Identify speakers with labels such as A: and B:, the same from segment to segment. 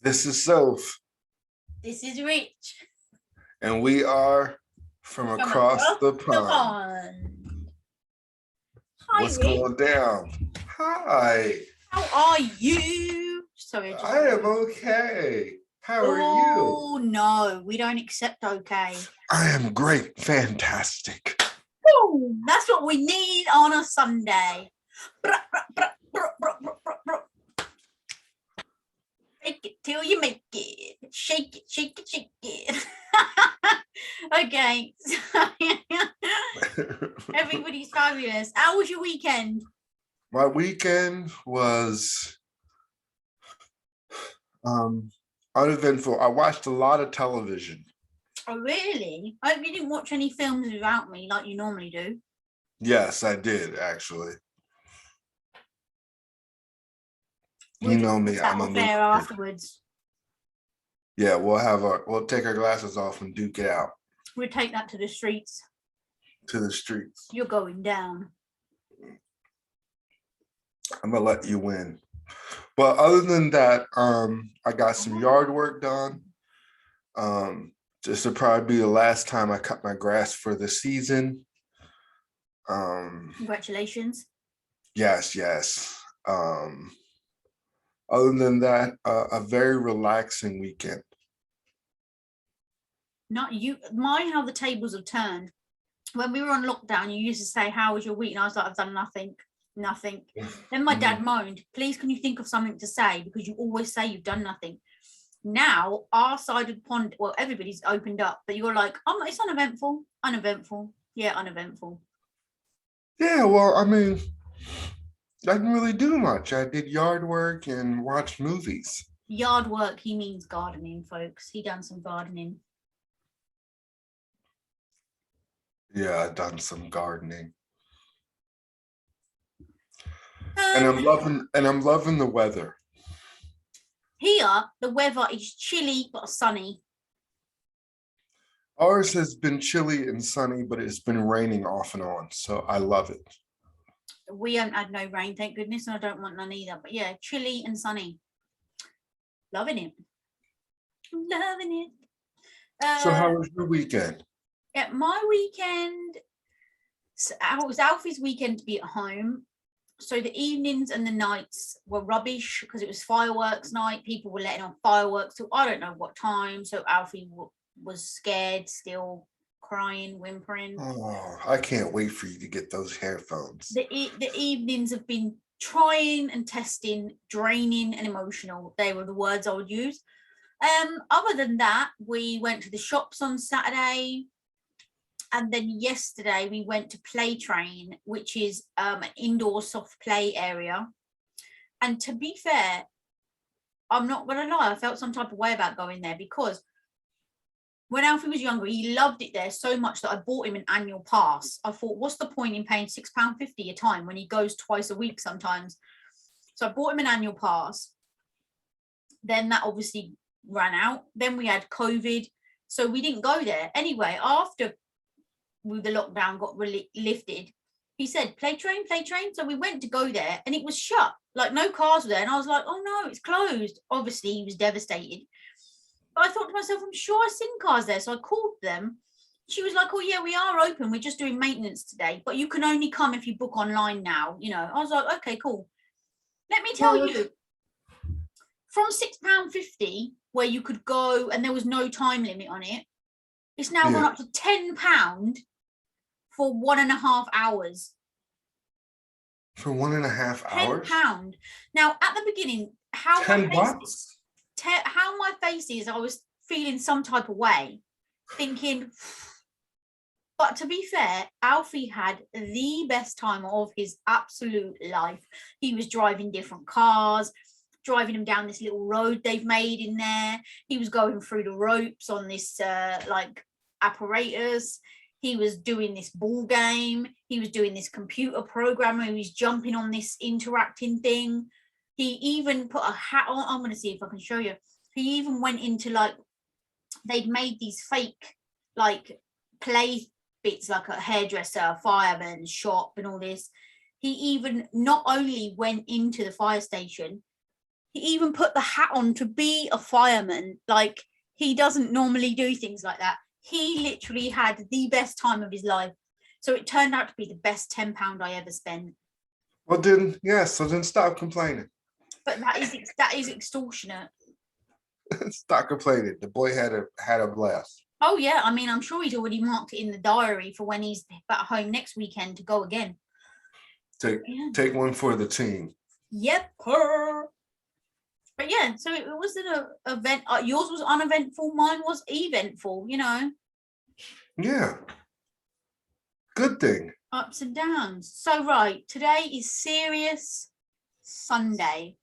A: This is Soph,
B: This is Rich
A: and we are from
B: from
A: across
B: across
A: the
B: the
A: pond.
B: pond. Hi,
A: What's
B: Rich.
A: going down? Hi,
B: How are you? Sorry, I just
A: I
B: got
A: am
B: you.
A: okay. How are you?
B: Oh, no, we don't accept okay.
A: I am great, fantastic.
B: Boom! That's what we need on a Sunday. Make it till you make it. Shake it, shake it, shake it. Okay. Everybody's fabulous. How was your weekend?
A: My weekend was uneventful. I watched a lot of television.
B: Oh, really? I hope you didn't watch any films without me like you normally do.
A: Yes, I did actually.
B: We'll
A: You
B: just
A: know me,
B: cross that
A: I'm a
B: off
A: movie
B: air
A: person.
B: afterwards.
A: Yeah, we'll take our glasses off and duke it out
B: We'll take that to the streets.
A: to the streets.
B: You're going down.
A: I'm gonna let you win. But other than that, I got some yard work done. This will probably be the last time I cut my grass for the season.
B: Congratulations.
A: Yes. Other than that, a very relaxing weekend.
B: Not you. Mine, how the tables have turned. When we were on lockdown, you used to say, "How was your week?" And I was like, "I've done nothing. Nothing." Then my dad moaned, "Please, can you think of something to say? Because you always say you've done nothing." Now, our side of the pond, well, everybody's opened up, but you're like, "Oh, it's uneventful. Uneventful. Yeah, uneventful."
A: Yeah, well, I mean, I didn't really do much. I did yard work and watched movies.
B: Yard work, he means gardening, folks. He done some gardening.
A: Yeah, I done some gardening. And
B: Um,
A: I'm loving the weather.
B: Here, the weather is chilly but sunny.
A: Ours has been chilly and sunny, but it's been raining off and on, so I love it.
B: We haven't had no rain, thank goodness, and I don't want none either. But yeah, chilly and sunny. Loving it. Loving it.
A: So how was your weekend?
B: Yeah, my weekend, it was Alfie's weekend to be at home. So the evenings and the nights were rubbish because it was fireworks night. People were letting off fireworks till I don't know what time. So Alfie was scared, still crying, whimpering.
A: Oh, I can't wait for you to get those headphones.
B: The evenings have been trying and testing, draining and emotional. They were the words I would use. Other than that, we went to the shops on Saturday. And then yesterday we went to Play Train, which is an indoor soft play area. And to be fair, I'm not going to lie, I felt some type of way about going there because when Alfie was younger, he loved it there so much that I bought him an annual pass. I thought, what's the point in paying £6.50 a time when he goes twice a week sometimes? So I bought him an annual pass. Then that obviously ran out. Then we had COVID. So we didn't go there. Anyway, after the lockdown got really lifted, he said, play train. So we went to go there and it was shut. Like no cars were there. And I was like, oh no, it's closed. Obviously, he was devastated. But I thought to myself, I'm sure I've seen cars there. So I called them. She was like, oh yeah, we are open. We're just doing maintenance today. But you can only come if you book online now. You know, I was like, okay, cool. Let me tell you, from £6.50, where you could go and there was no time limit on it, it's now gone up to £10 for 1.5 hours.
A: For 1.5 hours?
B: £10. Now, at the beginning, how
A: $10?
B: my face is, I was feeling some type of way, thinking, but to be fair, Alfie had the best time of his absolute life. He was driving different cars, driving him down this little road they've made in there. He was going through the ropes on this like apparatus. He was doing this ball game. He was doing this computer program. He was jumping on this interacting thing. He even put a hat on. I'm going to see if I can show you. He even went into like, they'd made these fake like play bits like a hairdresser, a fireman shop and all this. He even not only went into the fire station, He even put the hat on to be a fireman. Like, he doesn't normally do things like that. He literally had the best time of his life. So it turned out to be the best £10 I ever spent.
A: Well, then, yeah, so then stop complaining.
B: But that is extortionate.
A: Stop complaining. The boy had a blast.
B: Oh yeah, I mean, I'm sure he's already marked it in the diary for when he's back home next weekend to go again.
A: Take one for the team.
B: Yep. But yeah, so it was an event. Yours was uneventful. Mine was eventful.
A: Yeah. Good thing.
B: Ups and downs. So right, today is Serious Sunday.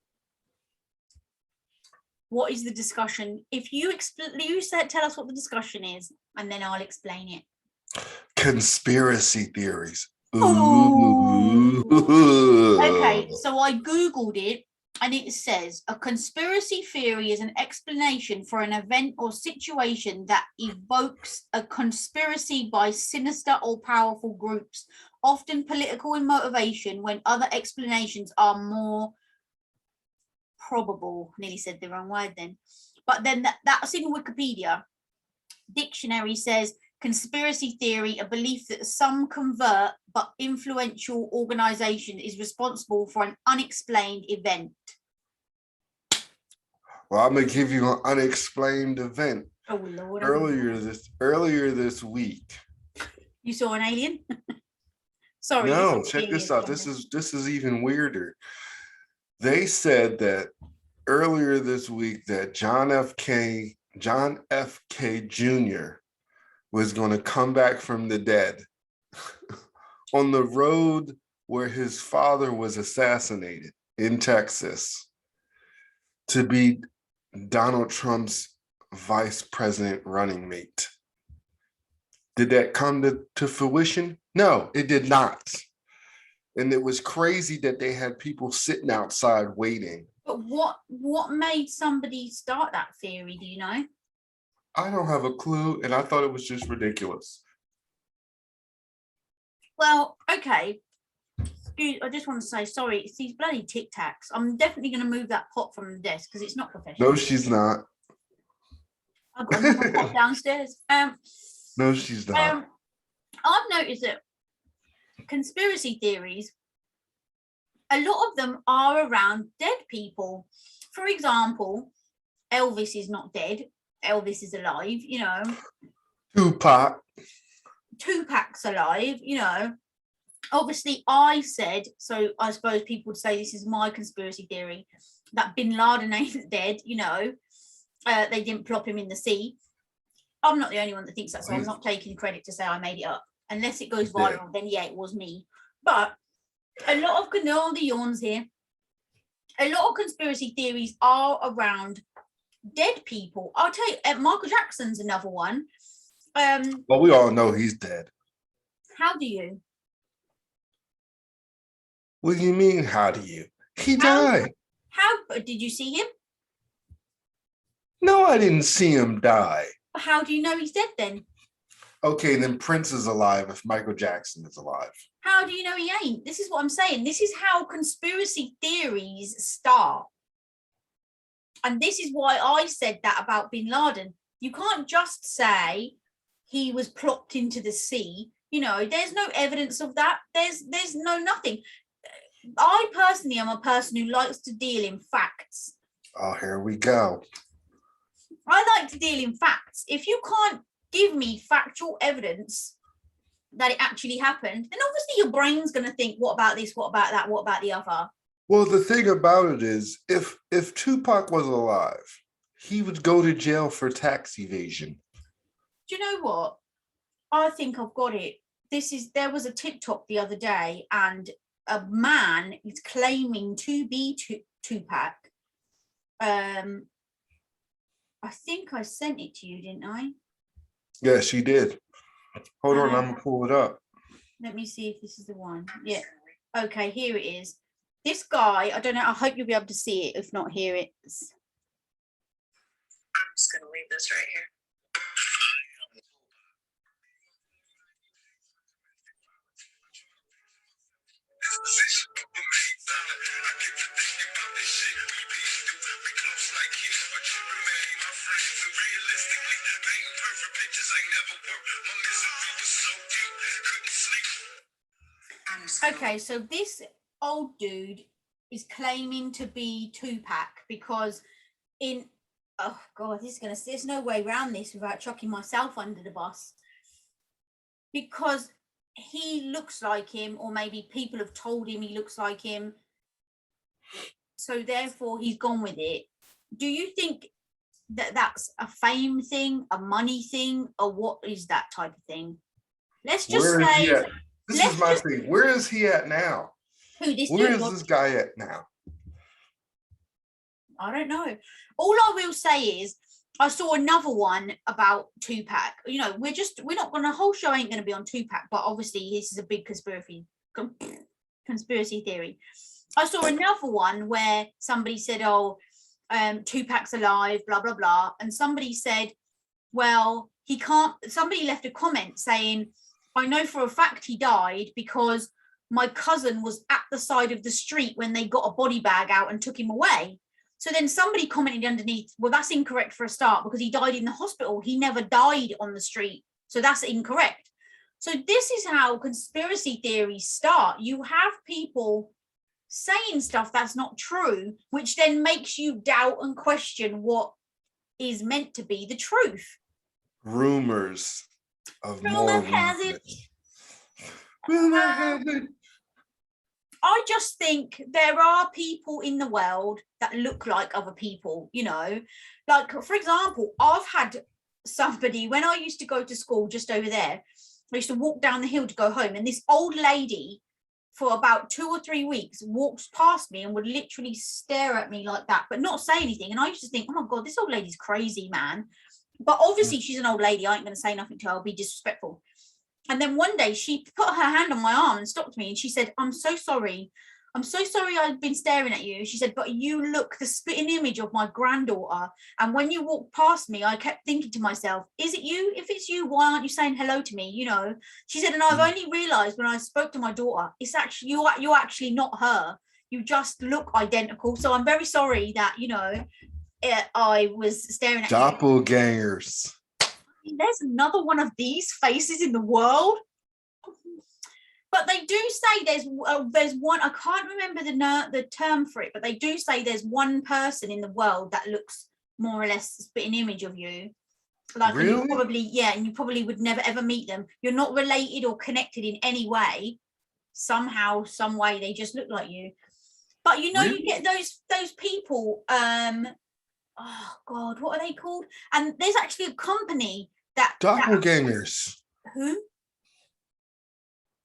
B: What is the discussion? If you tell us what the discussion is, and then I'll explain it.
A: Conspiracy theories.
B: Ooh. Okay, so I googled it, and it says a conspiracy theory is an explanation for an event or situation that evokes a conspiracy by sinister or powerful groups, often political in motivation, when other explanations are more probable. Nearly said the wrong word then. But then that's in Wikipedia. Dictionary says conspiracy theory, a belief that some covert but influential organization is responsible for an unexplained event.
A: Well, I'm gonna give you an unexplained event.
B: Oh Lord!
A: Earlier this week.
B: You saw an alien? Sorry.
A: No, check this out. This is even weirder. They said that earlier this week that John F. K. Jr. was going to come back from the dead on the road where his father was assassinated in Texas to be Donald Trump's vice president running mate. Did that come to fruition? No, it did not. And it was crazy that they had people sitting outside waiting.
B: But what made somebody start that theory? Do you know?
A: I don't have a clue, and I thought it was just ridiculous.
B: Well, okay. I just want to say sorry. It's these bloody Tic Tacs. I'm definitely going to move that pot from the desk because it's not professional.
A: No, she's not.
B: I've got another pot downstairs.
A: No, she's not.
B: I've noticed that conspiracy theories, a lot of them are around dead people. For example, Elvis is not dead. Elvis is alive, Tupac's alive, Obviously, I said, so I suppose people would say this is my conspiracy theory, that Bin Laden ain't dead, they didn't plop him in the sea. I'm not the only one that thinks that, so I'm not taking credit to say I made it up. Unless it goes viral, then yeah, it was me. But a lot of all the yawns here. A lot of conspiracy theories are around dead people. I'll tell you, Michael Jackson's another one.
A: Well, we all know he's dead.
B: How do you?
A: What do you mean, how do you? He died.
B: How did you see him?
A: No, I didn't see him die.
B: How do you know he's dead then?
A: Okay, then Prince is alive if Michael Jackson is alive.
B: How do you know he ain't? This is what I'm saying. This is how conspiracy theories start. And this is why I said that about Bin Laden. You can't just say he was plopped into the sea. There's no evidence of that. There's no nothing. I personally am a person who likes to deal in facts.
A: Oh, here we go.
B: I like to deal in facts. If you can't give me factual evidence that it actually happened, then obviously your brain's going to think, what about this? What about that? What about the other?
A: Well, the thing about it is, if Tupac was alive, he would go to jail for tax evasion.
B: Do you know what? I think I've got it. There was a TikTok the other day, and a man is claiming to be Tupac. I think I sent it to you, didn't I?
A: Yes, you did. Hold on, I'm gonna pull it up.
B: Let me see if this is the one. Yeah. Okay, here it is. This guy, I don't know, I hope you'll be able to see it. If not, here it is.
C: I'm just gonna leave this right here.
B: Okay, so this old dude is claiming to be Tupac because oh god, there's no way around this without chucking myself under the bus. Because he looks like him, or maybe people have told him he looks like him. So therefore he's gone with it. Do you think that that's a fame thing, a money thing, or what is that type of thing? Let's just
A: Where is he
B: say,
A: at? This is my thing. Where is he at now?
B: who this
A: Where
B: dude
A: is
B: was?
A: this guy at now?
B: I don't know. All I will say is I saw another one about Tupac. You know, we're not gonna, whole show ain't gonna be on Tupac, but obviously this is a big conspiracy theory. I saw another one where somebody said, "Oh, Tupac's alive," blah blah blah, and somebody said, "Well, he can't." Somebody left a comment saying, "I know for a fact he died because my cousin was at the side of the street when they got a body bag out and took him away." So then somebody commented underneath, "Well, that's incorrect for a start because he died in the hospital. He never died on the street. So that's incorrect." So this is how conspiracy theories start. You have people saying stuff that's not true, which then makes you doubt and question what is meant to be the truth.
A: Rumors of
B: Rumor
A: more
B: has it.
A: Rumor has it.
B: I just think there are people in the world that look like other people, you know. Like, for example, I've had somebody, when I used to go to school just over there, I used to walk down the hill to go home, and this old lady for about 2 or 3 weeks walks past me and would literally stare at me like that, but not say anything. And I used to think, oh my God, this old lady's crazy, man. But obviously she's an old lady. I ain't going to say nothing to her. I'll be disrespectful. And then one day she put her hand on my arm and stopped me, and she said, "I'm so sorry. I'm so sorry I've been staring at you." She said, "But you look the spitting image of my granddaughter. And when you walked past me, I kept thinking to myself, is it you? If it's you, why aren't you saying hello to me? You know," she said, "and I've only realized when I spoke to my daughter, it's actually you're actually not her. You just look identical. So I'm very sorry that, you know, I was staring at you."
A: Doppelgangers.
B: There's another one of these faces in the world. But they do say there's one, I can't remember the term for it, but they do say there's one person in the world that looks more or less a spitting image of you. Like,
A: Really?
B: and you probably would never ever meet them. You're not related or connected in any way. Somehow, some way, they just look like you. But you know,
A: Really?
B: you get those people, oh God, what are they called? And there's actually a company that
A: Doppelgangers.
B: who?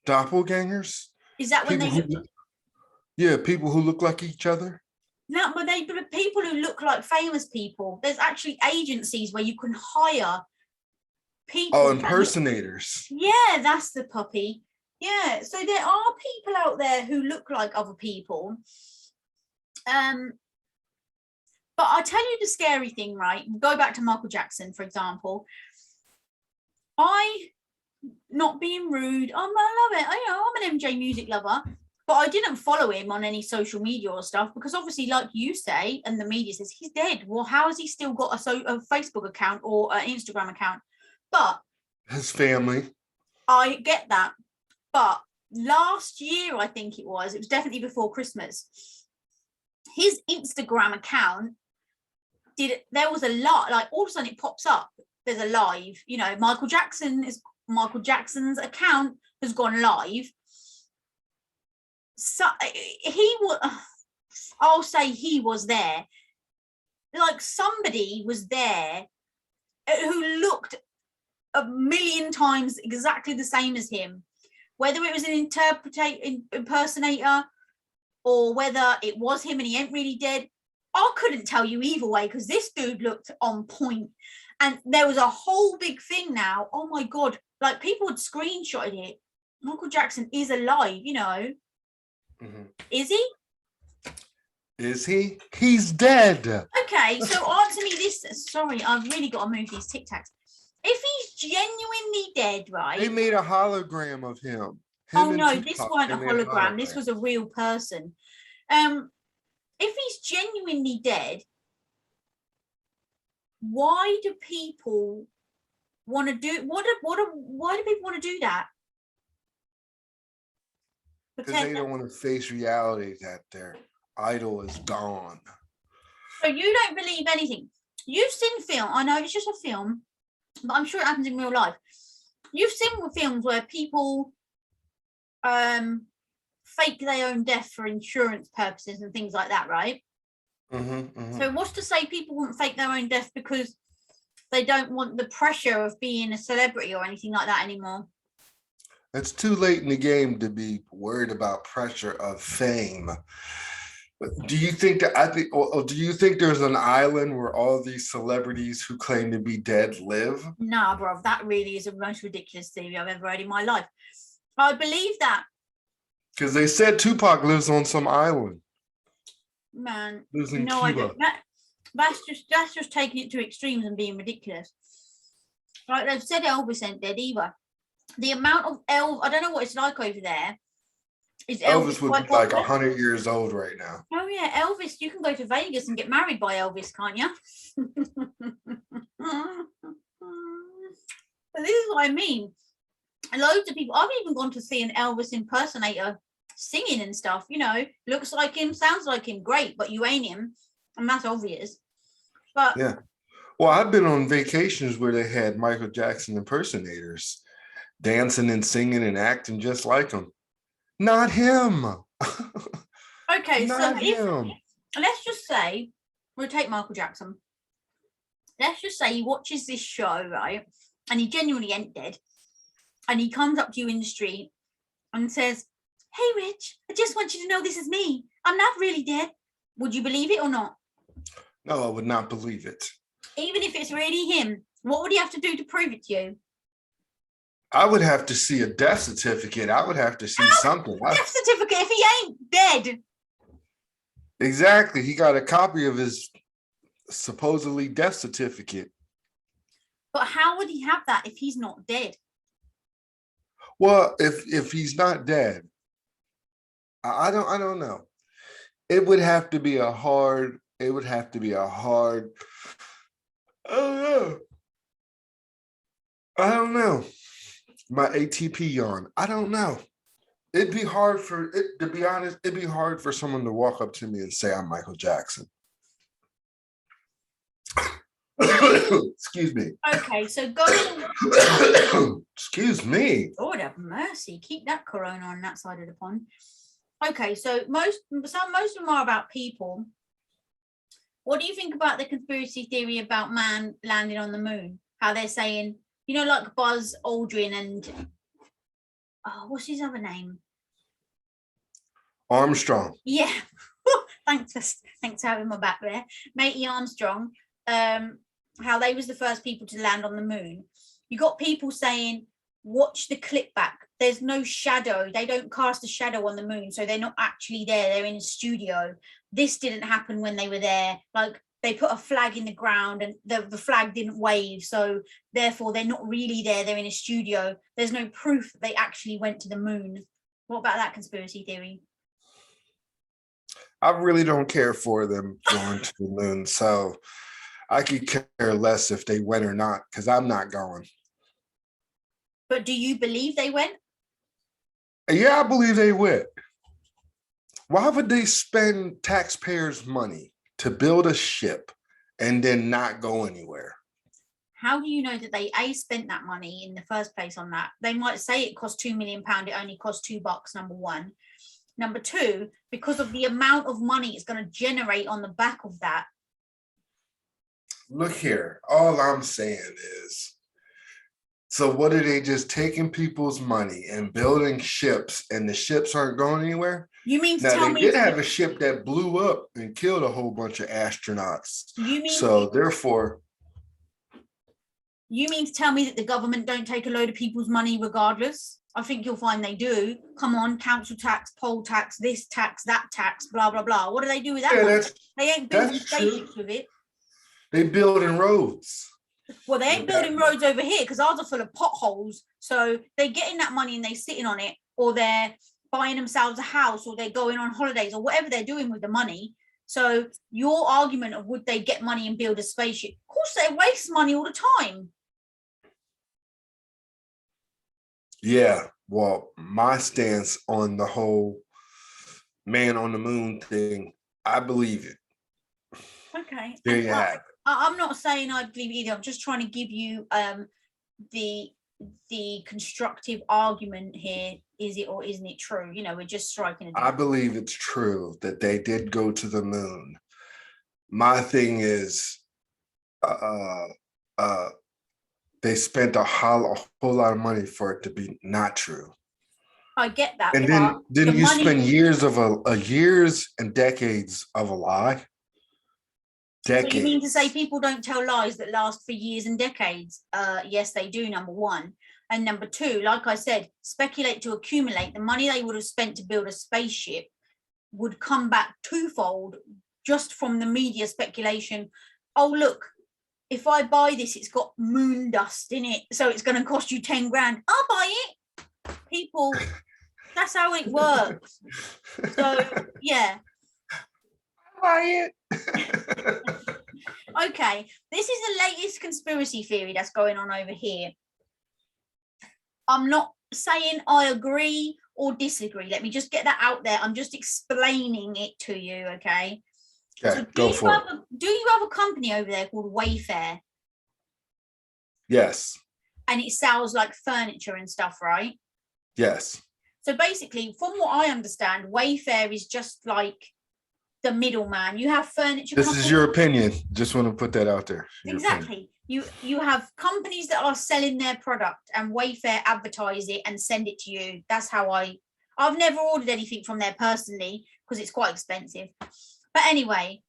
A: Doppelgangers?
B: Is that when
A: People
B: they look?
A: Yeah, people who look like each other.
B: No, but they people who look like famous people. There's actually agencies where you can hire people.
A: Oh, impersonators.
B: Yeah, that's the puppy. Yeah, so there are people out there who look like other people. But I'll tell you the scary thing, right? Go back to Michael Jackson, for example. Not being rude, I love it. I'm an MJ music lover, but I didn't follow him on any social media or stuff because obviously, like you say, and the media says he's dead. Well, how has he still got a Facebook account or an Instagram account? But
A: His family.
B: I get that. But last year, I think it was definitely before Christmas, his Instagram account there was a lot, like all of a sudden it pops up, there's a live, you know, Michael Jackson's account has gone live. So I'll say he was there. Like somebody was there who looked a million times exactly the same as him, whether it was an impersonator or whether it was him and he ain't really dead. I couldn't tell you either way because this dude looked on point. And there was a whole big thing now. Oh my God. Like people had screenshotted it. Michael Jackson is alive, you know. Mm-hmm. Is he?
A: Is he? He's dead.
B: Okay, so answer me this. Sorry, I've really got to move these Tic Tacs. If he's genuinely dead, right?
A: They made a hologram of him.
B: Oh no, this wasn't a hologram. This was a real person. If he's genuinely dead, why do people want to do why do people want to do that?
A: Because they don't want to face reality that their idol is gone.
B: So you don't believe anything. You've seen film. I know it's just a film, but I'm sure it happens in real life. You've seen films where people fake their own death for insurance purposes and things like that, right? So what's to say people wouldn't fake their own death because they don't want the pressure of being a celebrity or anything like that anymore?
A: It's too late in the game to be worried about pressure of fame. Do you think that or do you think there's an island where all these celebrities who claim to be dead live?
B: Nah, bro, that really is the most ridiculous theory I've ever heard in my life. I believe that.
A: Because they said Tupac lives on some island.
B: Man,
A: Lives in
B: no, I
A: Cuba.
B: don't. That's just taking it to extremes and being ridiculous. Like they've said Elvis ain't dead either. The amount of I don't know what it's like over there. Is
A: Elvis would
B: quite
A: be like
B: popular?
A: 100 years old right now.
B: Oh yeah, Elvis. You can go to Vegas and get married by Elvis, can't you? But this is what I mean. Loads of people. I've even gone to see an Elvis impersonator singing and stuff. You know, looks like him, sounds like him, great, but you ain't him, and that's obvious. But
A: yeah, well, I've been on vacations where they had Michael Jackson impersonators dancing and singing and acting just like him. Not him.
B: okay,
A: Not
B: so
A: him.
B: let's just say we'll take Michael Jackson. Let's just say he watches this show, right? And he genuinely ain't dead. And he comes up to you in the street and says, "Hey, Rich, I just want you to know this is me. I'm not really dead." Would you believe it or not?
A: No, I would not believe it.
B: Even if it's really him, what would he have to do to prove it to you?
A: I would have to see a death certificate. I would have to see something.
B: Death certificate if he ain't dead.
A: Exactly. He got a copy of his supposedly death certificate.
B: But how would he have that if he's not dead?
A: Well, if he's not dead, I don't know. It would have to be a hard. I don't know. I don't know. My ATP yawn. I don't know. It'd be hard for it to be honest. It'd be hard for someone to walk up to me and say I'm Michael Jackson. Excuse me.
B: Okay, so go.
A: Excuse me.
B: Lord have mercy. Keep that corona on that side of the pond. Okay, so most of them are about people. What do you think about the conspiracy theory about man landing on the moon? How they're saying, you know, like Buzz Aldrin and what's his other name?
A: Armstrong.
B: Yeah. thanks for having my back there. Matey Armstrong. How they was the first people to land on the moon. You got people saying, watch the clip back. There's no shadow. They don't cast a shadow on the moon, so they're not actually there. They're in a studio. This didn't happen when they were there. Like they put a flag in the ground and the flag didn't wave, so therefore they're not really there. They're in a studio. There's no proof that they actually went to the moon. What about that conspiracy theory?
A: I really don't care for them going to the moon, so I could care less if they went or not, because I'm not going.
B: But do you believe they went?
A: Yeah, I believe they went. Why would they spend taxpayers' money to build a ship and then not go anywhere?
B: How do you know that they spent that money in the first place on that? They might say it cost £2 million. It only cost $2, number one. Number two, because of the amount of money it's going to generate on the back of that.
A: Look here, all I'm saying is, so what are they just taking people's money and building ships and the ships aren't going anywhere?
B: You mean to
A: now,
B: tell
A: they
B: me
A: did have a ship that blew up and killed a whole bunch of astronauts.
B: You mean
A: so therefore,
B: you mean to tell me that the government don't take a load of people's money regardless? I think you'll find they do. Come on, council tax, poll tax, this tax, that tax, blah, blah, blah. What do they do with that money? They ain't building spaceships with it.
A: They building roads.
B: Well, they ain't building roads over here because ours are full of potholes. So they're getting that money and they're sitting on it, or they're buying themselves a house, or they're going on holidays, or whatever they're doing with the money. So your argument of would they get money and build a spaceship? Of course, they waste money all the time.
A: Yeah, Well, my stance on the whole man on the moon thing, I believe it.
B: Okay.
A: There
B: And
A: you have it.
B: I'm not saying I believe either. I'm just trying to give you the constructive argument here. Is it or isn't it true? You know, we're just striking a
A: I believe it's true that they did go to the moon. My thing is, they spent a whole lot of money for it to be not true.
B: I get that.
A: And
B: but
A: then
B: the
A: you
B: money,
A: spend years of years and decades of a lie.
B: so you mean to say
A: Decades.
B: people don't tell lies that last for years and decades? Yes, they do, number one. And number two, like I said, speculate to accumulate. The money they would have spent to build a spaceship would come back twofold just from the media speculation. Oh, look, if I buy this, it's got moon dust in it, so it's going to cost you 10 grand. I'll buy it. People, that's how it works. So, yeah.
A: Buy it.
B: Okay, this is the latest conspiracy theory that's going on over here. I'm not saying I agree or disagree. Let me just get that out there. I'm just explaining it to you, okay?
A: Okay,
B: So
A: go for it.
B: do you have a company over there called Wayfair?
A: Yes.
B: And it sells like furniture and stuff, right?
A: Yes.
B: So basically, from what I understand, Wayfair is just like the middleman. You have furniture.
A: This is your opinion. Just want to put that out there.
B: Exactly. You have companies that are selling their product and Wayfair advertise it and send it to you. That's how I've never ordered anything from there personally because it's quite expensive. But anyway,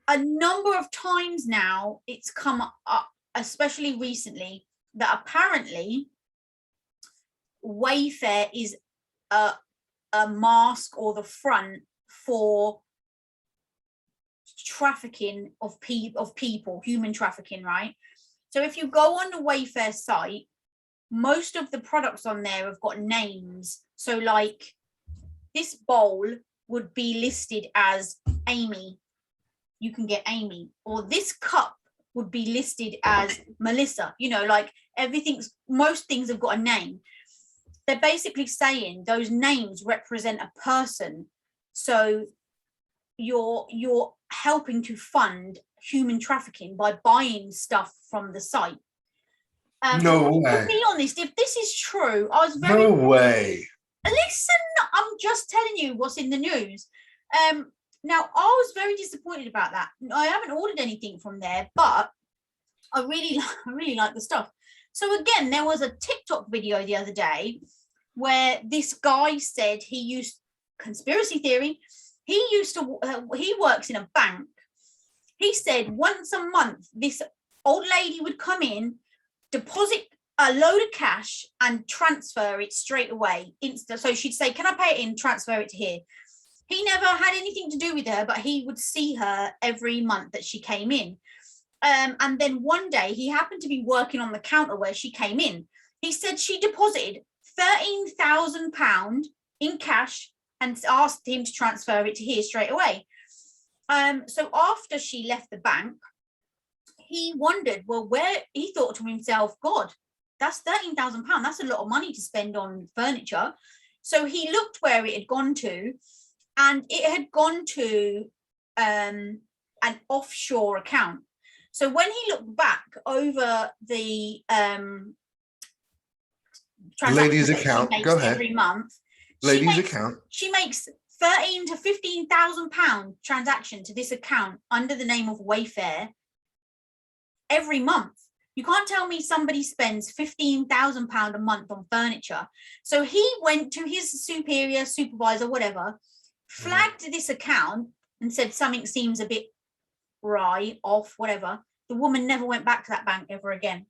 B: a number of times now it's come up, especially recently, that apparently Wayfair is a mask or the front for trafficking of people, human trafficking, right? So if you go on the Wayfair site, most of the products on there have got names. So like this bowl would be listed as Amy. You can get Amy. Or this cup would be listed as Melissa. You know, like most things have got a name. They're basically saying those names represent a person. So you're helping to fund human trafficking by buying stuff from the site.
A: No way.
B: To be honest, if this is true, I was very
A: No way.
B: Listen, I'm just telling you what's in the news. Now I was very disappointed about that. I haven't ordered anything from there, but I really like the stuff. So again, there was a TikTok video the other day where this guy said he used conspiracy theory. He works in a bank. He said once a month, this old lady would come in, deposit a load of cash and transfer it straight away. So she'd say, can I pay it in, transfer it to here? He never had anything to do with her, but he would see her every month that she came in. And then one day he happened to be working on the counter where she came in. He said she deposited £13,000 in cash and asked him to transfer it to here straight away. So after she left the bank, he wondered, he thought to himself, God, that's £13,000. That's a lot of money to spend on furniture. So he looked where it had gone to, and it had gone to an offshore account. So when he looked back over the
A: lady's account, go ahead.
B: Every month, she makes £13,000 to £15,000 transaction to this account under the name of Wayfair every month. You can't tell me somebody spends £15,000 a month on furniture. So he went to his supervisor, whatever, flagged this account and said something seems a bit off, whatever. The woman never went back to that bank ever again.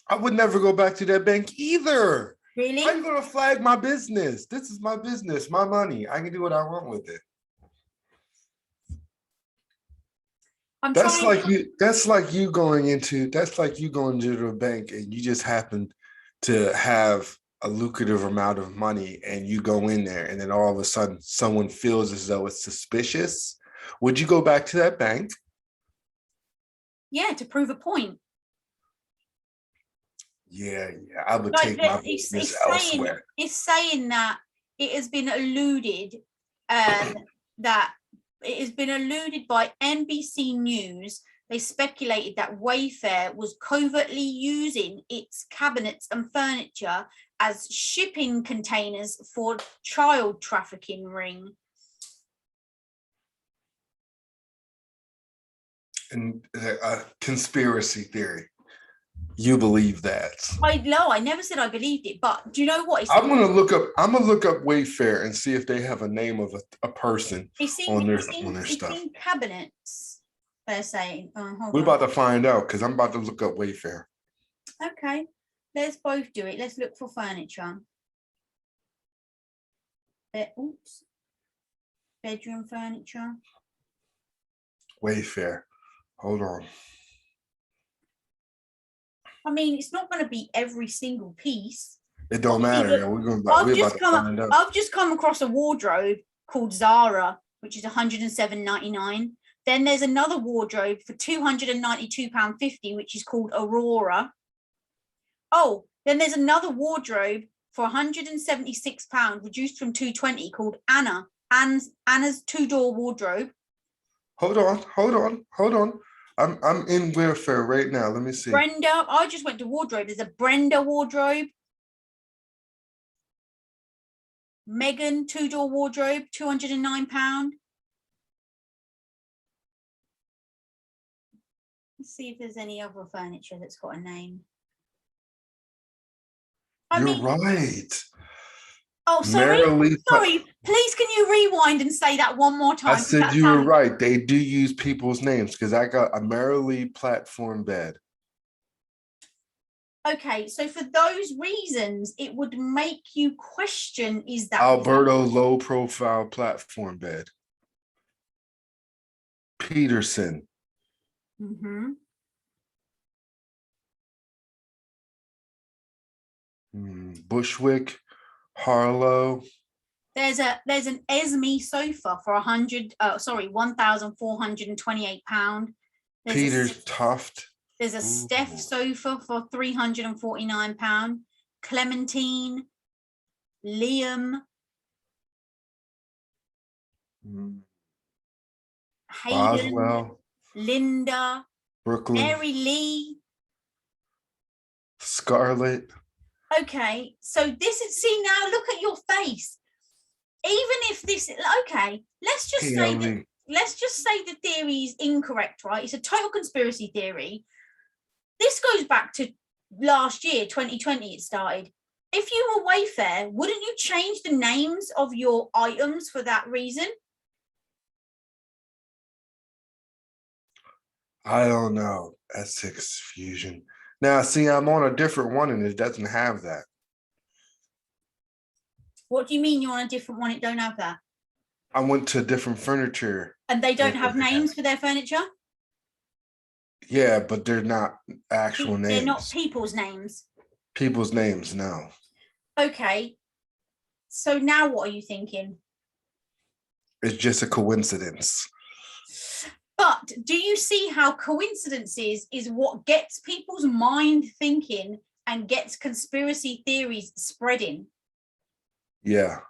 A: I would never go back to that bank either.
B: Really?
A: How are you going to flag my business? This is my business, my money. I can do what I want with it. That's like you going into the bank and you just happen to have a lucrative amount of money and you go in there and then all of a sudden someone feels as though it's suspicious. Would you go back to that bank?
B: Yeah, to prove a point.
A: Yeah, I would
B: Like
A: take my
B: it's
A: business
B: saying
A: elsewhere.
B: that it has been alluded that it has been alluded by NBC News. They speculated that Wayfair was covertly using its cabinets and furniture as shipping containers for child trafficking ring.
A: And a conspiracy theory. You believe that?
B: I never said I believed it, but do you know what?
A: I'm gonna look up Wayfair and see if they have a name of a person on their
B: It's
A: stuff.
B: in cabinets. They're saying. Hold
A: We're
B: on.
A: about to find out because I'm about to look up Wayfair.
B: Okay, let's both do it. Let's look for furniture. Oops. Bedroom furniture.
A: Wayfair. Hold on.
B: I mean, it's not going to be every single piece.
A: It don't matter. We're about to find out.
B: I've just come across a wardrobe called Zara, which is £107.99. Then there's another wardrobe for £292.50, which is called Aurora. Oh, then there's another wardrobe for £176, reduced from £220, called Anna's two-door wardrobe.
A: Hold on. I'm in Wayfair right now. Let me see.
B: Brenda, I just went to wardrobe. There's a Brenda wardrobe. Megan two-door wardrobe, £209. Let's see if there's any other furniture that's got a name.
A: You're right.
B: Oh, sorry. Sorry. Please, can you rewind and say that one more time?
A: I said you were right. They do use people's names because I got a Marilee platform bed.
B: Okay, so for those reasons, it would make you question: is that
A: Alberto low profile platform bed? Peterson.
B: Mm-hmm.
A: Bushwick, Harlow.
B: There's an Esme sofa for £1,428.
A: Peter's Tuft.
B: There's a Steph sofa for £349. Clementine, Liam, Hayden,
A: Boswell,
B: Linda,
A: Brooklyn,
B: Mary Lee,
A: Scarlett.
B: Okay, so this is, see, now look at your face. Even if this, okay, let's just say the theory is incorrect, right? It's a total conspiracy theory. This goes back to last year, 2020, it started. If you were Wayfair, wouldn't you change the names of your items for that reason?
A: I don't know. Essex Fusion. Now, see, I'm on a different one and it doesn't have that.
B: What do you mean you're on a different one? It don't have that.
A: I went to different furniture.
B: And they don't have names for their furniture?
A: Yeah, but they're not actual names.
B: They're not people's names.
A: People's names, no.
B: Okay. So now what are you thinking?
A: It's just a coincidence.
B: But do you see how coincidences is what gets people's mind thinking and gets conspiracy theories spreading?
A: Yeah.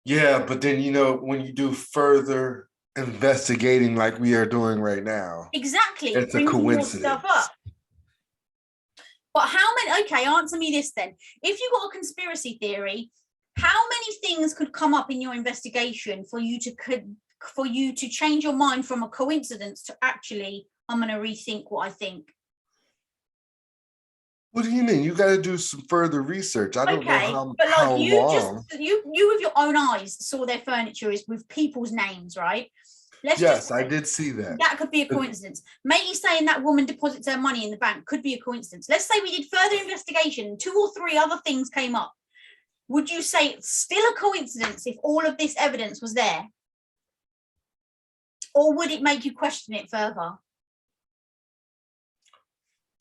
A: Yeah, but then, when you do further investigating like we are doing right now.
B: Exactly.
A: It's a coincidence.
B: But how many, okay, answer me this then. If you got a conspiracy theory, how many things could come up in your investigation for you to change your mind from a coincidence to actually, I'm going to rethink what I think?
A: What do you mean? You got to do some further research. I don't know how long.
B: You with your own eyes saw their furniture is with people's names, right?
A: Yes, I did see that.
B: That could be a coincidence. Maybe saying that woman deposits her money in the bank could be a coincidence. Let's say we did further investigation, 2 or 3 other things came up. Would you say it's still a coincidence if all of this evidence was there? Or would it make you question it further?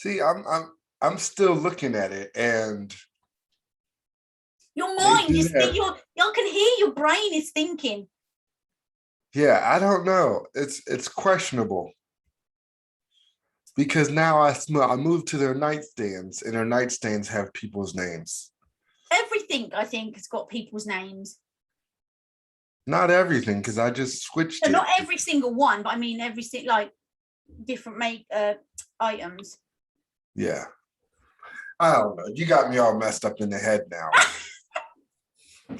A: See, I'm still looking at it, and
B: your mind is y'all can hear your brain is thinking.
A: Yeah, I don't know. It's questionable. because now I moved to their nightstands, and their nightstands have people's names.
B: Everything, I think, has got people's names.
A: Not everything, because I just switched
B: So
A: it.
B: not every single one, but I mean everything, like different items.
A: Yeah. I don't know. You got me all messed up in the head now.
B: But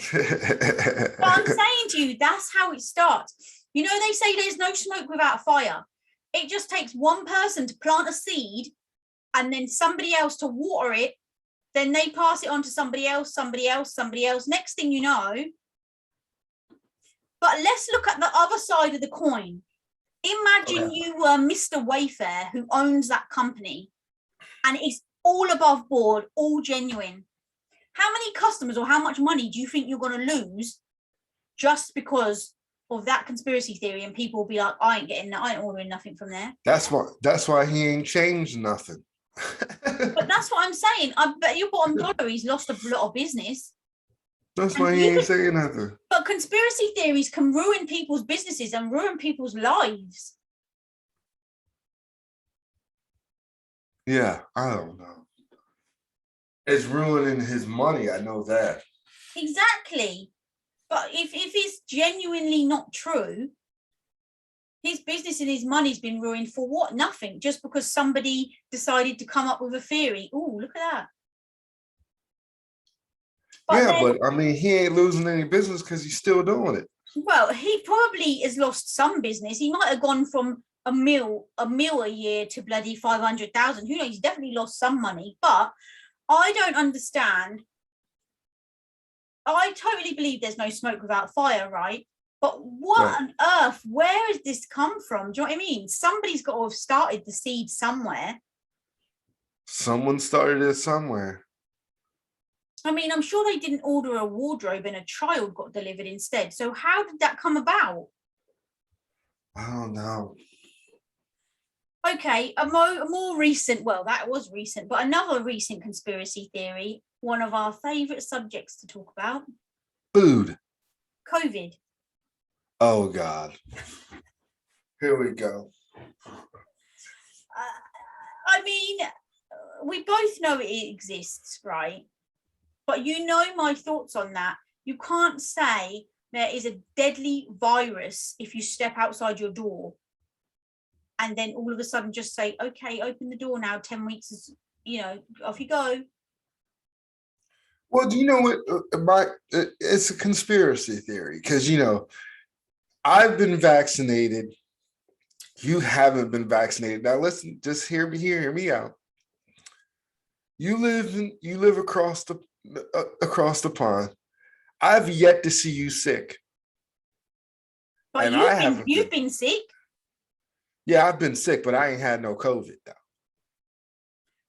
B: I'm saying to you, that's how it starts. You know, they say there's no smoke without fire. It just takes one person to plant a seed and then somebody else to water it. Then they pass it on to somebody else, somebody else, somebody else. Next thing you know. But let's look at the other side of the coin. Imagine you were Mr. Wayfair, who owns that company, and it's all above board, all genuine. How many customers or how much money do you think you're going to lose just because of that conspiracy theory? And people will be like, I ain't ordering nothing from there.
A: That's why he ain't changed nothing.
B: But that's what I'm saying. I bet your bottom dollar, he's lost a lot of business.
A: That's why he ain't saying nothing.
B: But conspiracy theories can ruin people's businesses and ruin people's lives.
A: Yeah, I don't know. It's ruining his money. I know that.
B: Exactly. But if it's genuinely not true, his business and his money's been ruined for what? Nothing. Just because somebody decided to come up with a theory. Oh, look at that.
A: But I mean, he ain't losing any business because he's still doing it.
B: Well, he probably has lost some business. He might have gone from a mil a year to bloody 500,000. Who knows? He's definitely lost some money. But I don't understand. I totally believe there's no smoke without fire, right? But what on earth? Where has this come from? Do you know what I mean? Somebody's got to have started the seed somewhere.
A: Someone started it somewhere.
B: I mean, I'm sure they didn't order a wardrobe and a child got delivered instead. So how did that come about?
A: I don't know.
B: Okay, a more recent, well, that was recent, but another recent conspiracy theory, one of our favorite subjects to talk about.
A: Food.
B: COVID.
A: Oh, God. Here we go.
B: I mean, we both know it exists, right? But you know my thoughts on that. You can't say there is a deadly virus if you step outside your door and then all of a sudden just say, okay, open the door now, 10 weeks is, off you go.
A: Well, do you know what? It's a conspiracy theory because, I've been vaccinated. You haven't been vaccinated. Now, listen, just hear me out. You live across the pond. I've yet to see you sick.
B: But you've been sick.
A: Yeah, I've been sick, but I ain't had no COVID though.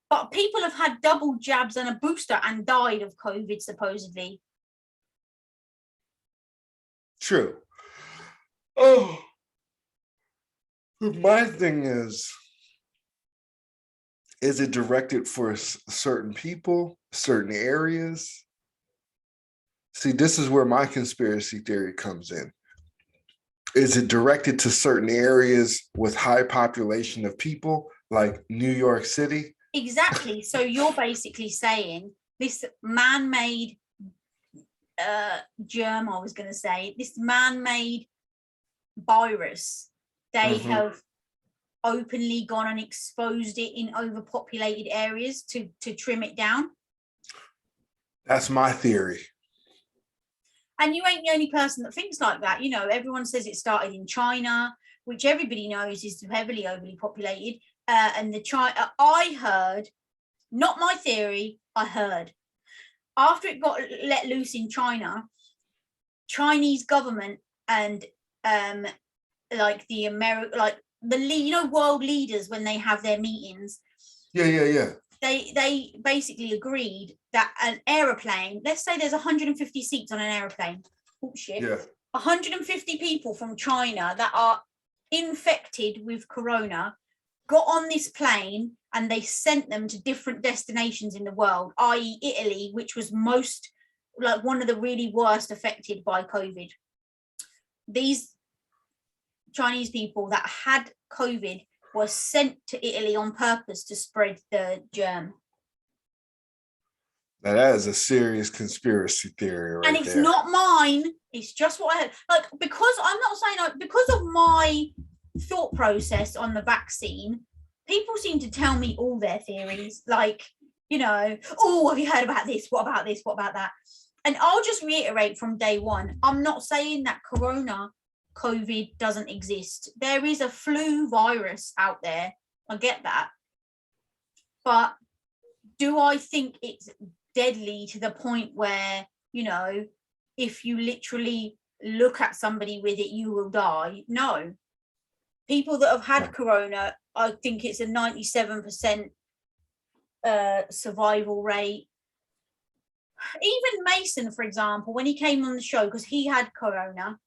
B: But people have had double jabs and a booster and died of COVID, supposedly.
A: True. Oh, my thing is it directed for certain people, certain areas? See, this is where my conspiracy theory comes in. Is it directed to certain areas with high population of people, like New York City?
B: Exactly. So you're basically saying this man-made germ, I was going to say, this man-made virus, they have openly gone and exposed it in overpopulated areas to trim it down.
A: That's my theory.
B: And you ain't the only person that thinks like that. Everyone says it started in China, which everybody knows is heavily overly populated. And I heard, not my theory, I heard, after it got let loose in China, Chinese government and world leaders, when they have their meetings.
A: Yeah.
B: They basically agreed that an aeroplane, let's say there's 150 seats on an aeroplane. Oh shit.
A: Yeah.
B: 150 people from China that are infected with corona got on this plane and they sent them to different destinations in the world, i.e. Italy, which was one of the really worst affected by COVID. These Chinese people that had COVID was sent to Italy on purpose to spread the germ.
A: Now that is a serious conspiracy theory right
B: And it's
A: there.
B: not mine. It's just what I heard. Like, because I'm not saying, like, because of my thought process on the vaccine, people seem to tell me all their theories. Like, you know, oh, have you heard about this? What about this? What about that? And I'll just reiterate from day one, I'm not saying that COVID doesn't exist. There is a flu virus out there. I get that. But do I think it's deadly to the point where, you know, if you literally look at somebody with it, you will die? No. People that have had corona, I think it's a 97% survival rate. Even Mason, for example, when he came on the show, because he had corona,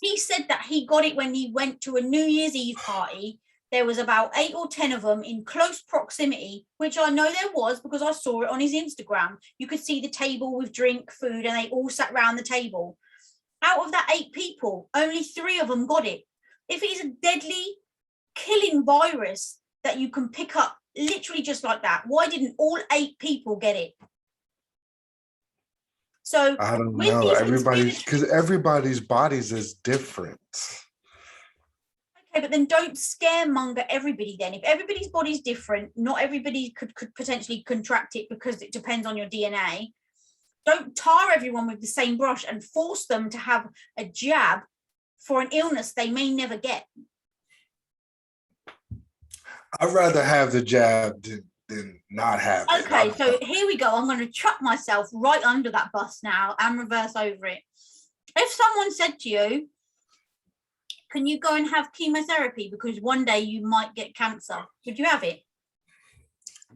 B: he said that he got it when he went to a New Year's Eve party. There was about 8 or 10 of them in close proximity, which I know there was because I saw it on his Instagram. You could see the table with drink, food, and they all sat around the table. Out of that 8 people, only 3 of them got it. If it is a deadly, killing virus that you can pick up literally just like that, why didn't all 8 people get it? So
A: I don't know. Everybody's bodies is different.
B: Okay, but then don't scaremonger everybody then. If everybody's body's different, not everybody could potentially contract it because it depends on your DNA. Don't tar everyone with the same brush and force them to have a jab for an illness they may never get.
A: I'd rather have the jab than not have it.
B: Okay, so here we go. I'm going to chuck myself right under that bus now and reverse over it. If someone said to you, can you go and have chemotherapy because one day you might get cancer, would you have it?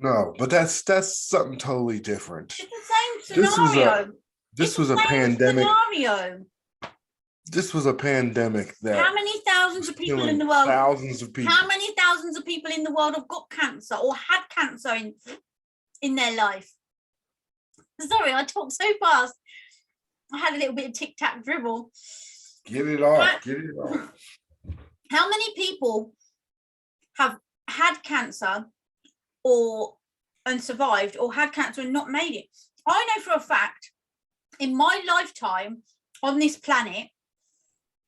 A: No, but that's something totally different.
B: It's the same scenario.
A: This was a pandemic.
B: Scenario.
A: This was a pandemic that.
B: How many thousands of people in the world?
A: Thousands of people.
B: How many thousands of people in the world have got cancer or had cancer in their life? Sorry, I talk so fast. I had a little bit of tic-tac dribble.
A: Get it off. Get it off.
B: How many people have had cancer and survived, or had cancer and not made it? I know for a fact, in my lifetime on this planet,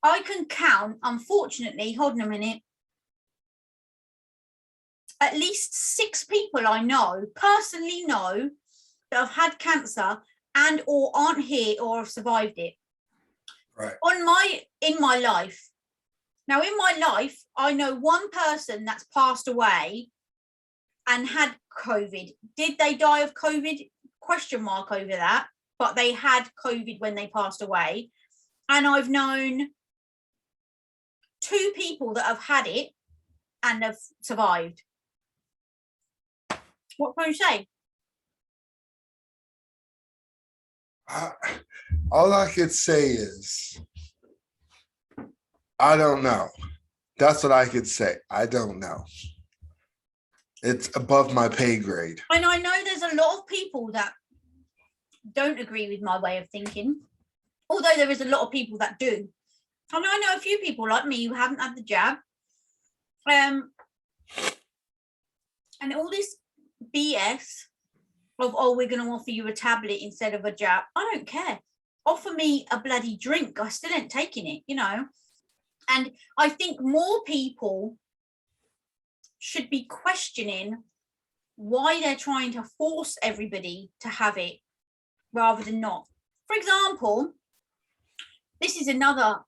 B: I can count, unfortunately, hold on a minute, at least 6 people I know, personally know, that have had cancer and or aren't here or have survived it.
A: Right.
B: In my life. Now, in my life, I know one person that's passed away and had COVID. Did they die of COVID? Question mark over that. But they had COVID when they passed away. And I've known 2 people that have had it and have survived. What can you say?
A: All I could say is, I don't know. That's what I could say. I don't know. It's above my pay grade.
B: And I know there's a lot of people that don't agree with my way of thinking, although there is a lot of people that do. And I know a few people like me who haven't had the jab. And all this BS of, oh, we're going to offer you a tablet instead of a jab. I don't care. Offer me a bloody drink. I still ain't taking it, you know. And I think more people should be questioning why they're trying to force everybody to have it rather than not. For example, this is another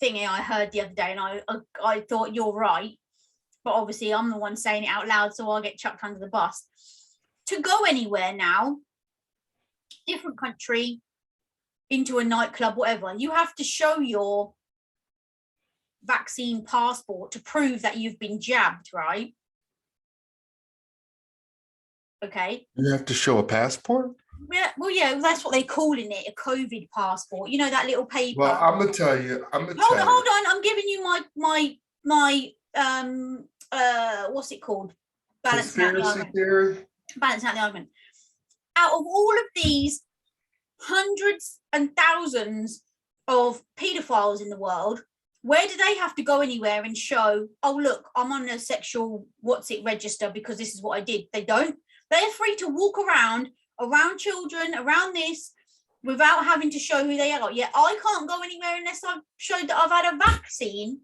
B: thing I heard the other day, and I thought you're right, but obviously I'm the one saying it out loud, so I'll get chucked under the bus. To go anywhere now, different country, into a nightclub, whatever, you have to show your vaccine passport to prove that you've been jabbed, right? Okay.
A: You have to show a passport?
B: Yeah, well, yeah, that's what they're calling it, a COVID passport. You know, that little paper.
A: Well, I'm gonna tell you.
B: Hold on. I'm giving you my what's it called? Balancing out the argument.
A: Theory.
B: Balancing out the argument. Out of all of these hundreds and thousands of paedophiles in the world, Where do they have to go anywhere and show, oh, look, I'm on a sexual register because this is what I did? They don't. They're free to walk around children, around this, without having to show who they are. Yeah, I can't go anywhere unless I've showed that I've had a vaccine.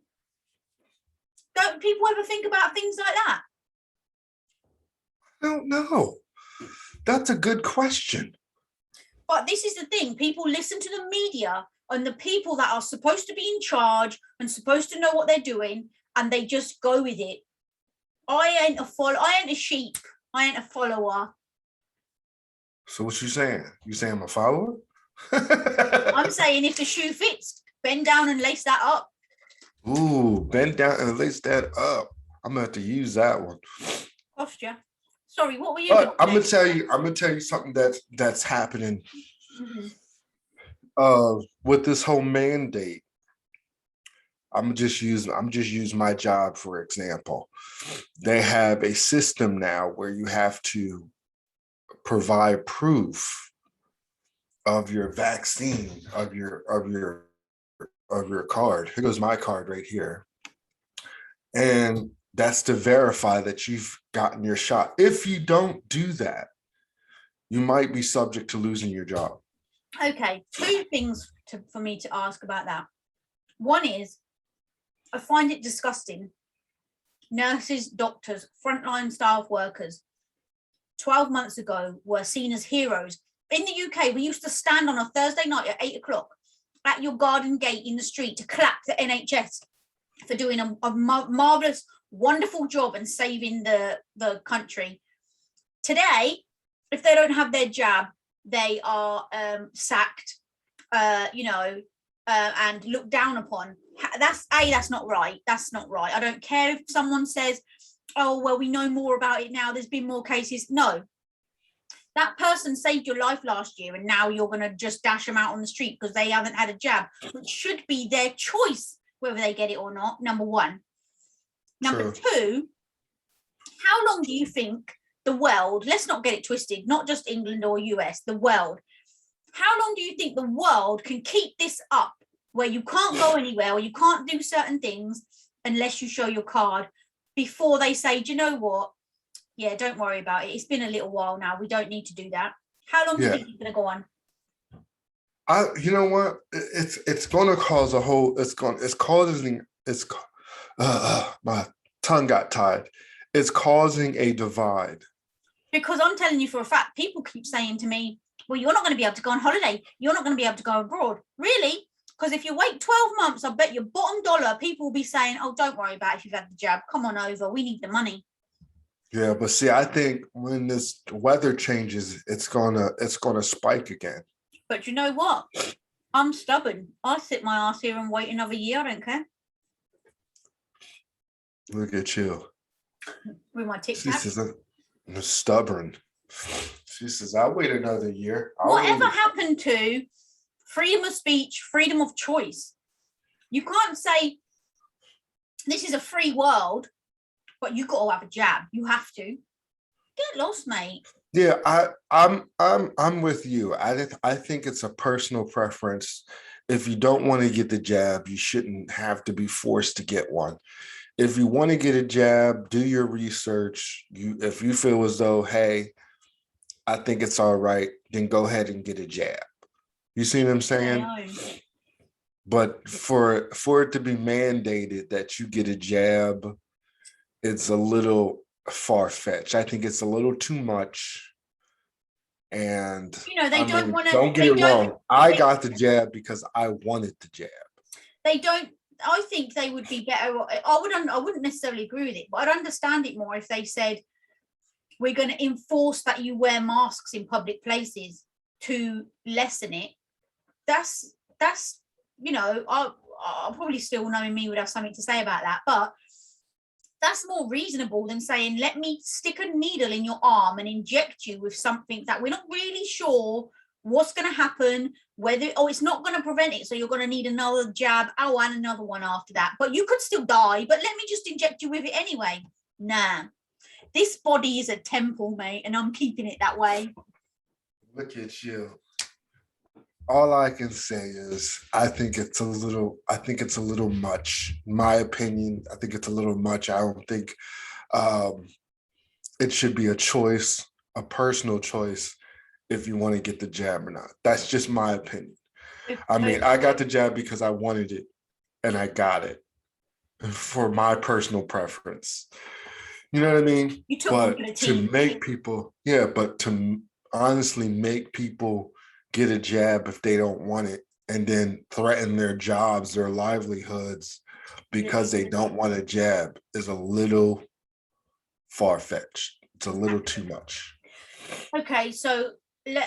B: Don't people ever think about things like that?
A: I don't know. That's a good question.
B: But this is the thing. People listen to the media and the people that are supposed to be in charge and supposed to know what they're doing, and they just go with it. I ain't a sheep. I ain't a follower.
A: So what you saying? You saying I'm a follower?
B: I'm saying if the shoe fits, bend down and lace that up.
A: Ooh, bend down and lace that up. I'm gonna have to use that one.
B: Posture. Sorry, what were you?
A: But I'm gonna tell you something that's happening. With this whole mandate. I'm just use my job for example. They have a system now where you have to provide proof of your vaccine, of your card. Here goes my card right here. And that's to verify that you've gotten your shot. If you don't do that, you might be subject to losing your job.
B: Okay, two things for me to ask about that. One is, I find it disgusting. Nurses, doctors, frontline staff workers, 12 months ago were seen as heroes. In the UK, we used to stand on a Thursday night at 8 o'clock at your garden gate in the street to clap the NHS for doing a marvelous, wonderful job and saving the country. Today, if they don't have their jab, they are sacked, and looked down upon. That's not right. That's not right. I don't care if someone says, oh, well, we know more about it now, there's been more cases. No, that person saved your life last year and now you're going to just dash them out on the street because they haven't had a jab, which should be their choice whether they get it or not, number one. Number two, how long do you think the world, let's not get it twisted, not just England or US, the world, how long do you think the world can keep this up where you can't go anywhere or you can't do certain things unless you show your card before they say, do you know what? Yeah, don't worry about it. It's been a little while now. We don't need to do that. How long do you think it's going to go on?
A: You know what? It's going to cause a whole. My tongue got tied. It's causing a divide.
B: Because I'm telling you for a fact, people keep saying to me, well, you're not going to be able to go on holiday. You're not going to be able to go abroad. Really? Because if you wait 12 months, I bet your bottom dollar, people will be saying, oh, don't worry about it if you've had the jab. Come on over. We need the money.
A: Yeah, but see, I think when this weather changes, it's gonna spike again.
B: But you know what? I'm stubborn. I sit my ass here and wait another year. I don't care.
A: Look at you.
B: With my tic
A: She
B: tac.
A: says, I'm stubborn. She says, I'll wait another year.
B: Whatever happened to freedom of speech, freedom of choice? You can't say this is a free world, but you got to have a jab. You have to. Get lost, mate.
A: Yeah, I'm with you. I think it's a personal preference. If you don't want to get the jab, you shouldn't have to be forced to get one. If you want to get a jab, do your research. If you feel as though, hey, I think it's all right, then go ahead and get a jab. You see what I'm saying? But for it to be mandated that you get a jab, it's a little far-fetched. I think it's a little too much. And
B: they don't want to.
A: Don't get it wrong. I got the jab because I wanted the jab.
B: They don't. I think they would be better. I wouldn't necessarily agree with it, but I'd understand it more if they said we're going to enforce that you wear masks in public places to lessen it. That's I'll probably still, knowing me, would have something to say about that, but that's more reasonable than saying, let me stick a needle in your arm and inject you with something that we're not really sure what's going to happen, it's not going to prevent it, so you're going to need another jab, and another one after that, but you could still die, but let me just inject you with it anyway. Nah, this body is a temple, mate, and I'm keeping it that way.
A: Look at you. all I can say is I think it's a little much. My opinion, I think it's a little much. I don't think um, it should be a choice, a personal choice, if you want to get the jab or not. That's just my opinion. I mean, I got the jab because I wanted it and I got it for my personal preference. You know what I mean?
B: You took one for the
A: But to
B: team.
A: make people, yeah, but to honestly make people get a jab if they don't want it and then threaten their jobs, their livelihoods because they don't want a jab is a little far-fetched. It's a little too much.
B: Okay, so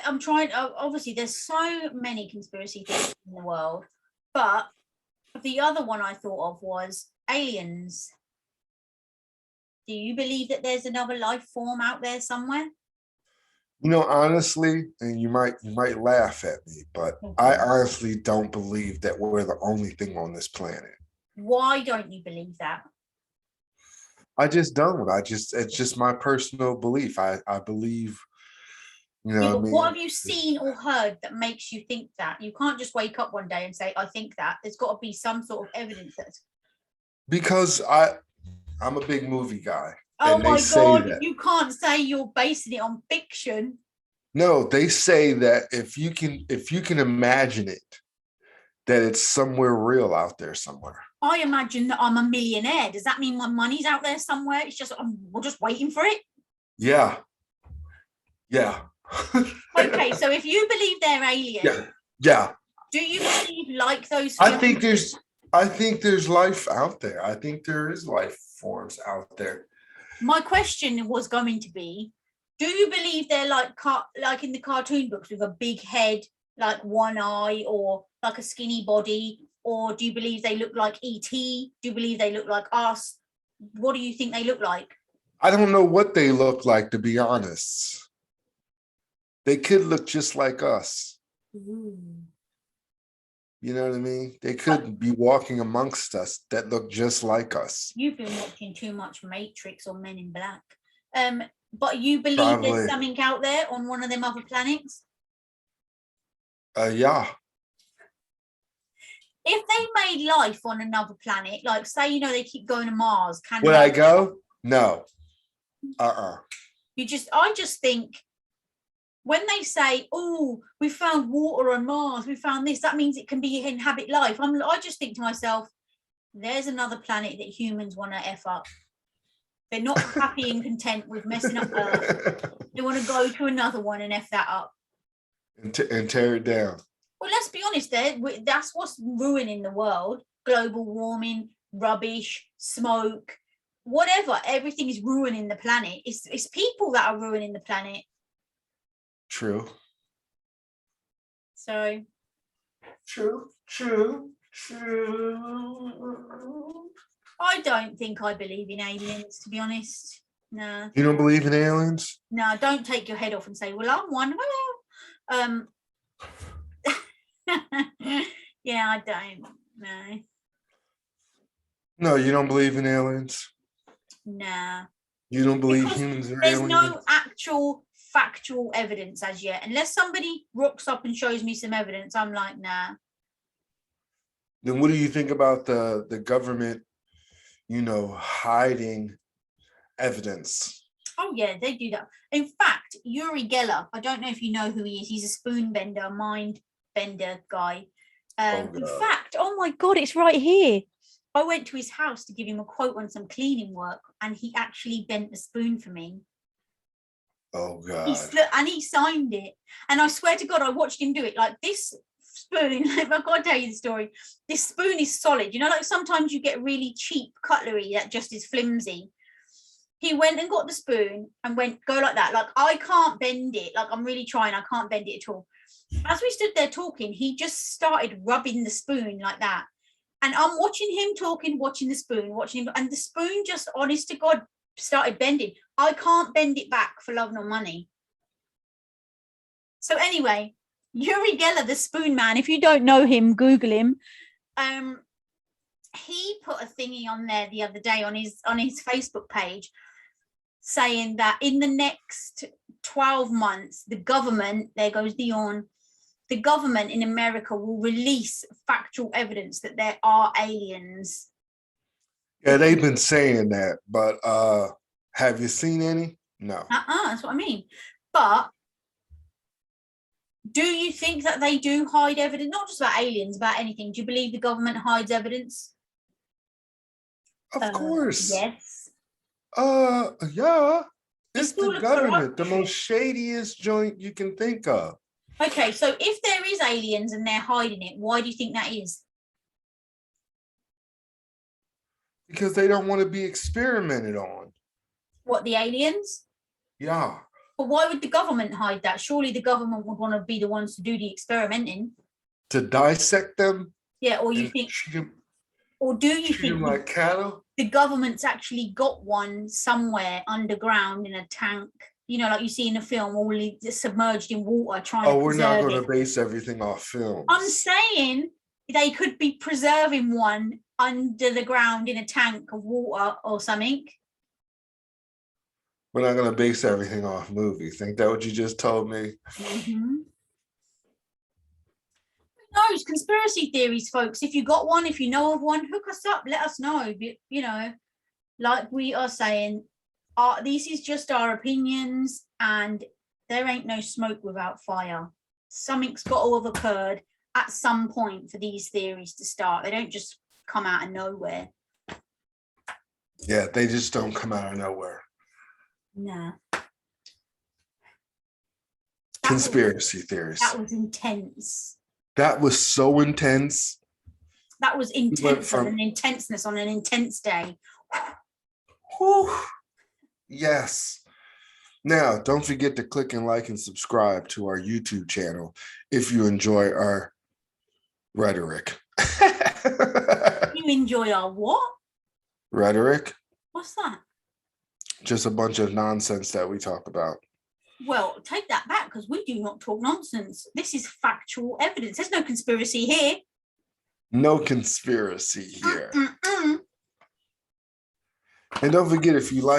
B: I'm trying. Obviously, there's so many conspiracy theories in the world, but the other one I thought of was aliens. Do you believe that there's another life form out there somewhere?
A: You know, honestly, and you might laugh at me, but I honestly don't believe that we're the only thing on this planet.
B: Why don't you believe that?
A: I just don't. It's just my personal belief. I believe, you know
B: Yeah,
A: what I
B: but what
A: mean?
B: have you seen or heard that makes you think that? You can't just wake up one day and say, I think that. There's got to be some sort of evidence that's.
A: Because I'm a big movie guy.
B: Oh
A: And they
B: my
A: say
B: God,
A: that.
B: you can't say you're basing it on fiction.
A: No, they say that if you can imagine it, that it's somewhere real out there somewhere.
B: I imagine that I'm a millionaire. Does that mean my money's out there somewhere? It's just we're just waiting for it.
A: Yeah. Yeah.
B: Okay, so if you believe they're aliens,
A: Yeah. Yeah.
B: do you believe like those
A: I
B: films?
A: think there's life out there. I think there is life forms out there.
B: My question was going to be, do you believe they're like in the cartoon books with a big head, like one eye, or like a skinny body? Or do you believe they look like E.T.? Do you believe they look like us? What do you think they look like?
A: I don't know what they look like, to be honest. They could look just like us.
B: Ooh.
A: You know what I mean? They could be walking amongst us that look just like us.
B: You've been watching too much Matrix or Men in Black. But you believe
A: Probably.
B: there's something out there on one of them other planets?
A: Yeah.
B: If they made life on another planet, like say, they keep going to Mars, can
A: Would I go? No.
B: I just think when they say, oh, we found water on Mars, we found this, that means it can be inhabit life. I just think to myself, there's another planet that humans want to F up. They're not happy and content with messing up Earth. They want to go to another one and F that up.
A: And tear it down.
B: Well, let's be honest, that's what's ruining the world. Global warming, rubbish, smoke, whatever. Everything is ruining the planet. It's people that are ruining the planet.
A: True.
B: So.
A: True.
B: I don't think I believe in aliens, to be honest. No.
A: You don't believe in aliens?
B: No, don't take your head off and say, well, I'm one. Yeah, I don't. No.
A: No, you don't believe in aliens?
B: Nah.
A: You don't believe
B: Because
A: humans are
B: there's
A: aliens?
B: no actual factual evidence as yet. Unless somebody rocks up and shows me some evidence, I'm like, nah.
A: Then what do you think about the government, hiding evidence?
B: Oh, yeah, they do that. In fact, Uri Geller, I don't know if you know who he is. He's a spoon bender, mind bender guy. In fact, oh my God, it's right here. I went to his house to give him a quote on some cleaning work, and he actually bent the spoon for me.
A: Oh God.
B: And he signed it. And I swear to God, I watched him do it. Like this spoon, I've got to tell you the story. This spoon is solid. Like sometimes you get really cheap cutlery that just is flimsy. He went and got the spoon and go like that. Like, I can't bend it. Like, I'm really trying. I can't bend it at all. As we stood there talking, he just started rubbing the spoon like that. And I'm watching him talking, watching the spoon, and the spoon just, honest to God, started bending. I can't bend it back for love nor money. So anyway, Uri Geller, the spoon man, if you don't know him, Google him. He put a thingy on there the other day on his Facebook page saying that in the next 12 months, the government, there goes the yawn, the government in America will release factual evidence that there are aliens.
A: Yeah, they've been saying that, but have you seen any? No.
B: That's what I mean. But do you think that they do hide evidence? Not just about aliens, about anything. Do you believe the government hides evidence?
A: Of course.
B: Yes.
A: Yeah. It's
B: It's all
A: the
B: a
A: government, the
B: corruption.
A: most shadiest joint you can think of.
B: Okay, so if there is aliens and they're hiding it, why do you think that is?
A: Because they don't want to be experimented on.
B: What, the aliens?
A: Yeah.
B: But why would the government hide that? Surely the government would want to be the ones to do the experimenting.
A: To dissect them.
B: Yeah, or you
A: and
B: think,
A: treat them,
B: or do you
A: treat them
B: think
A: like cattle?
B: the government's actually got one somewhere underground in a tank? You know, like you see in the film, all submerged in water, trying to
A: Oh, we're not
B: preserve
A: going to
B: it.
A: base everything off films.
B: I'm saying they could be preserving one under the ground in a tank of water or something.
A: We're not going to base everything off movies. Ain't that what you just told me?
B: Mm-hmm. Who knows? Conspiracy theories, folks. If you got one, if you know of one, hook us up. Let us know. You know, like we are saying, this is just our opinions, and there ain't no smoke without fire. Something's got to have occurred at some point for these theories to start. They don't just come out of nowhere.
A: Yeah, they just don't come out of nowhere.
B: Nah.
A: Conspiracy theories.
B: That was intense.
A: That was so intense.
B: That was intense
A: from-
B: an intenseness on an intense day.
A: Whew. Yes. Now, don't forget to click and like and subscribe to our YouTube channel if you enjoy our rhetoric.
B: You enjoy our what?
A: Rhetoric?
B: What's that?
A: Just a bunch of nonsense that we talk about.
B: Well, take that back, because we do not talk nonsense. This is factual evidence. There's no conspiracy here.
A: No conspiracy here.
B: Mm-mm-mm.
A: And don't forget, if you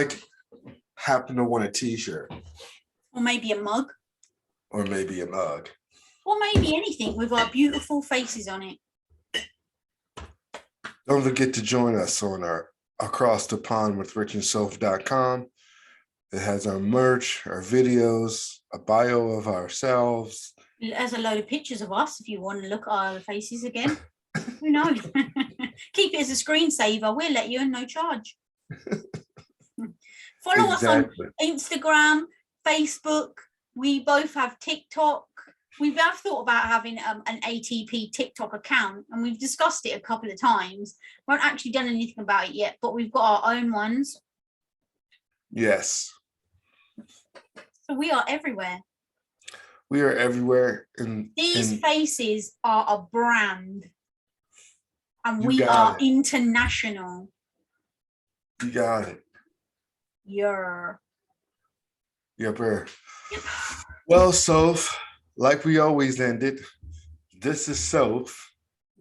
A: happen to want a t-shirt.
B: Or maybe a mug.
A: Or maybe a mug.
B: Or maybe anything with our beautiful faces on it.
A: Don't forget to join us on our Across the Pond with RichAndSoph.com. It has our merch, our videos, a bio of ourselves.
B: It has a load of pictures of us if you want to look at our faces again. Who knows? Keep it as a screensaver. We'll let you in, no charge. Follow us on Instagram, Facebook. We both have TikTok. We have thought about having an ATP TikTok account, and we've discussed it a couple of times. We haven't actually done anything about it yet, but we've got our own ones.
A: Yes.
B: So we are everywhere.
A: We are everywhere.
B: These faces are a brand, and
A: You
B: we
A: got
B: are
A: it.
B: international.
A: You got it.
B: Yeah.
A: Yep. Well, Soph, like we always ended, this is Soph.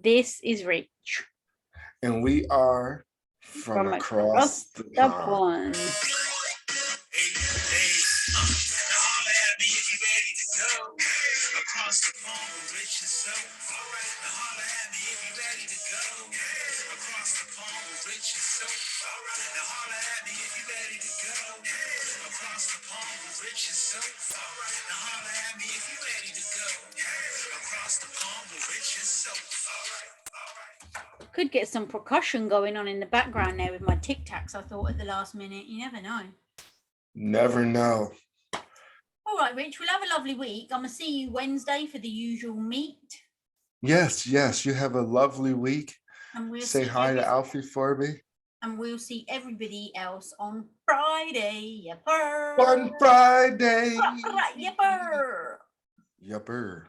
B: This is Rich.
A: And we are from across the pond.
D: Across the pond with Rich and Soph. All right, now holler at me if you ready to go. Across the pond with Rich and Soph. All right, now holler at me if you ready to go. Across the pond with Rich and Soph. All right, now holler at me if you ready to go. Across the pond with Rich and Soph. All right, all right.
B: Could get some percussion going on in the background there with my Tic Tacs, I thought, at the last minute. You never know.
A: Never know.
B: All right, Rich, we'll have a lovely week. I'm going to see you Wednesday for the usual meet.
A: Yes. You have a lovely week.
B: And we'll
A: Say
B: see
A: hi to Alfie for me.
B: And we'll see everybody else on Friday. Yepper.
A: Fun Friday.
B: Yepper.
A: Yepper.